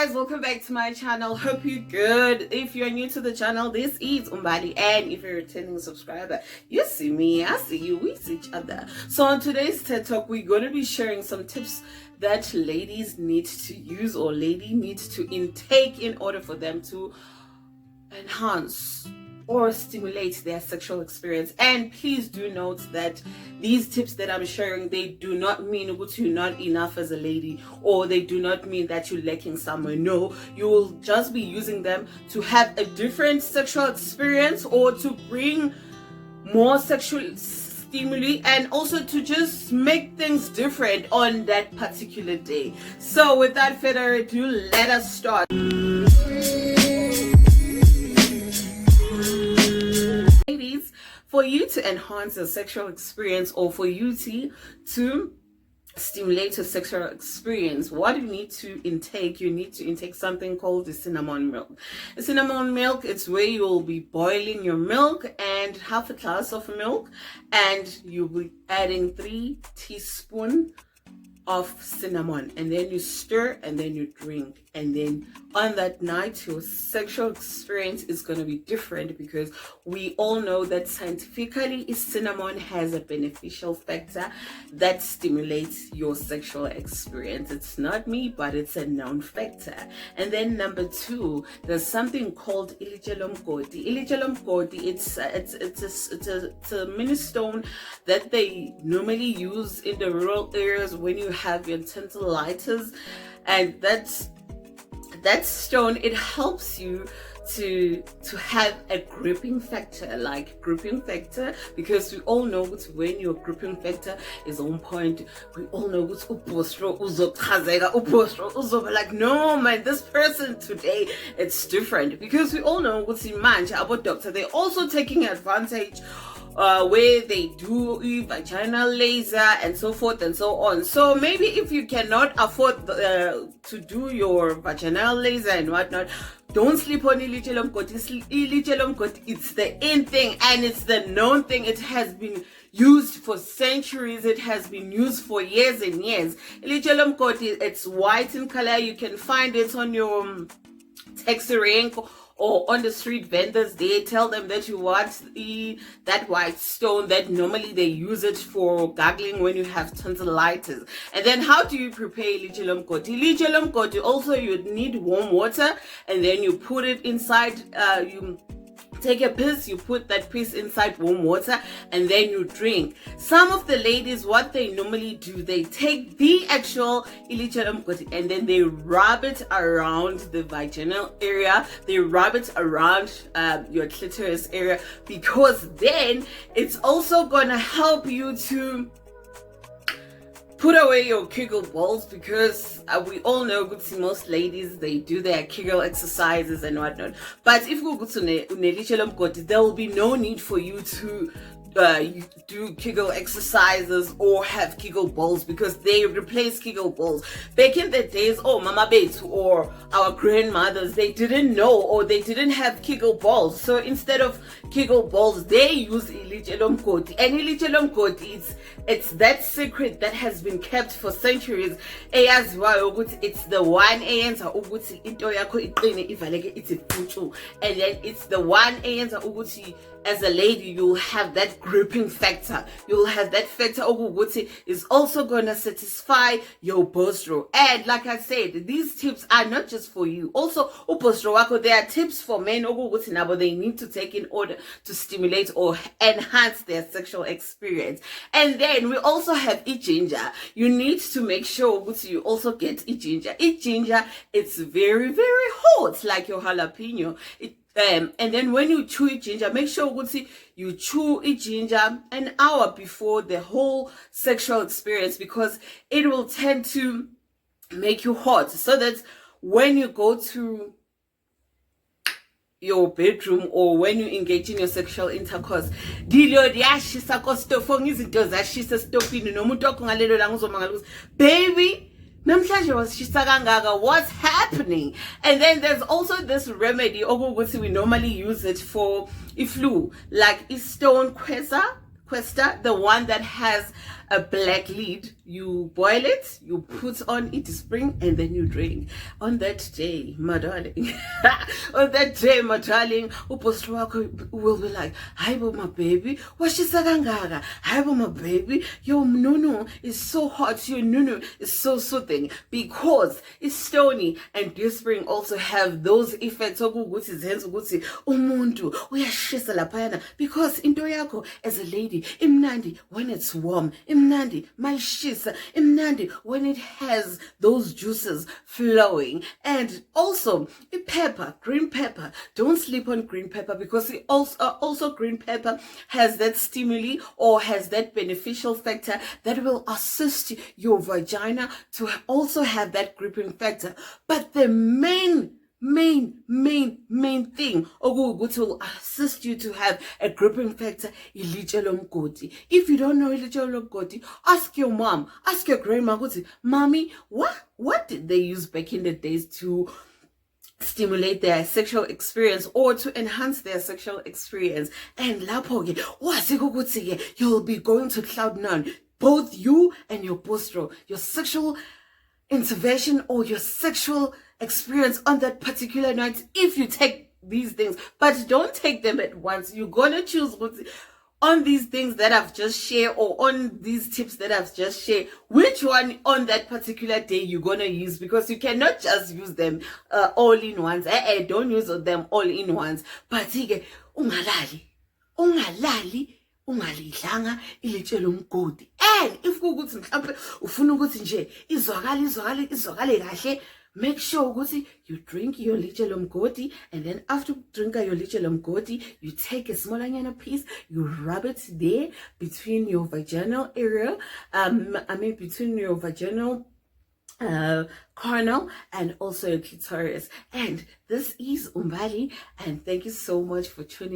guys, welcome back to my channel. Hope you're good. If you're new to the channel, this is Umbali, and if you're a returning subscriber, you see me, I see you, we see each other. So on today's TED Talk, we're going to be sharing some tips that ladies need to use or lady needs to intake in order for them to enhance or stimulate their sexual experience. And please do note that these tips that I'm sharing, they do not mean that you're not enough as a lady, or they do not mean that you're lacking somewhere. No, you will just be using them to have a different sexual experience, or to bring more sexual stimuli, and also to just make things different on that particular day. So without further ado, let us start. Ladies, for you to enhance your sexual experience, or for you to stimulate your sexual experience, what you need to intake, you need to intake something called the cinnamon milk. The cinnamon milk, it's where you will be boiling your milk and half a glass of milk, and you'll be adding 3 teaspoons of cinnamon, and then you stir and then you drink. And then on that night, your sexual experience is going to be different, because we all know that scientifically cinnamon has a beneficial factor that stimulates your sexual experience. It's not me, but it's a known factor. And then number 2, there's something called ilijelomgodi. Ilijelomgodi, it's a mini stone that they normally use in the rural areas when you have your tonsillitis, and that stone, it helps you to have a gripping factor, because we all know that when your gripping factor is on point, we all know that like, no man, this person today, it's different, because we all know what's in mind about doctor. They're also taking advantage where they do vaginal laser and so forth and so on. So maybe if you cannot afford to do your vaginal laser and whatnot, don't sleep on ilijelomgodi. Ilijelomgodi, it's the in thing, and it's the known thing. It has been used for centuries. It has been used for years and years. Ilijelomgodi, it's white in color. You can find it on your taxi rank or on the street vendors. They tell them that you want that white stone that normally they use it for gargling when you have tonsillitis. And then how do you prepare ilijelomgodi? Ilijelomgodi, also you need warm water, and then you put it inside, you take a piece, you put that piece inside warm water, and then you drink. Some of the ladies, what they normally do, they take the actual ilijelomgodi and then they rub it around the vaginal area, they rub it around your clitoris area, because then it's also gonna help you to put away your Kegel balls, because we all know most ladies, they do their Kegel exercises and whatnot. But if you go to ilijelomgodi, there will be no need for you to do Kegel exercises or have Kegel balls, because they replace Kegel balls. Back in the days, Mama Betu or our grandmothers, they didn't know, or they didn't have Kegel balls. So instead of Kegel balls, they use ilijelomgodi. And ilijelomgodi, it's that secret that has been kept for centuries. It's the one and then it's the one as a lady, you'll have that gripping factor. You'll have that factor is also gonna satisfy your bostro. And like I said, these tips are not just for you. Also, there are tips for men but they need to take in order to stimulate or enhance their sexual experience. And then we also have ginger. You need to make sure you also get ginger. Ginger, it's very, very hot, like your jalapeno. And then when you chew ginger, make sure you chew ginger an hour before the whole sexual experience, because it will tend to make you hot, so that when you go to your bedroom or when you engage in your sexual intercourse, baby, namhlanje wasishisa kangaka, what's happening? And then there's also this remedy we normally use it for flu, like stone questa, the one that has a black lead, you boil it, you put on it spring, and then you drink. On that day, my darling, on that day, my darling, upost will be like, hi my baby, what she saganga, hi my baby, your nunu is so hot, your nunu is so soothing, because it's stony, and this spring also have those effects ukuthi zenza ukuthi umuntu uyashisa laphayana, because into yakho as a lady imnandi when it's warm, imnandi malishisa, imnandi when it has those juices flowing. And also green pepper, don't sleep on green pepper, because it also green pepper has that stimuli or has that beneficial factor that will assist your vagina to also have that gripping factor. But the main thing which will assist you to have a gripping factor is ilitshe lomgodi. If you don't know ilitshe lomgodi, ask your mom, ask your grandma, mommy, what did they use back in the days to stimulate their sexual experience or to enhance their sexual experience? And lapho ke you'll be going to cloud nine, both you and your bostro, your sexual intervention or your sexual experience on that particular night, if you take these things. But don't take them at once. You're gonna choose on these things that I've just shared, or on these tips that I've just shared, which one on that particular day you're gonna use, because you cannot just use them all in once. Don't use them all in once. But ungalali ungalidlanga ilitshe lomgodi. And if ukuthi mhlawumbe ufuna ukuthi nje izwakale kahle, make sure ukuthi you drink your litshe lomgodi, and then after drinking your litshe lomgodi, you take a small onion piece, you rub it there between your vaginal area, between your vaginal carnal and also your clitoris. And this is Umbali, and thank you so much for tuning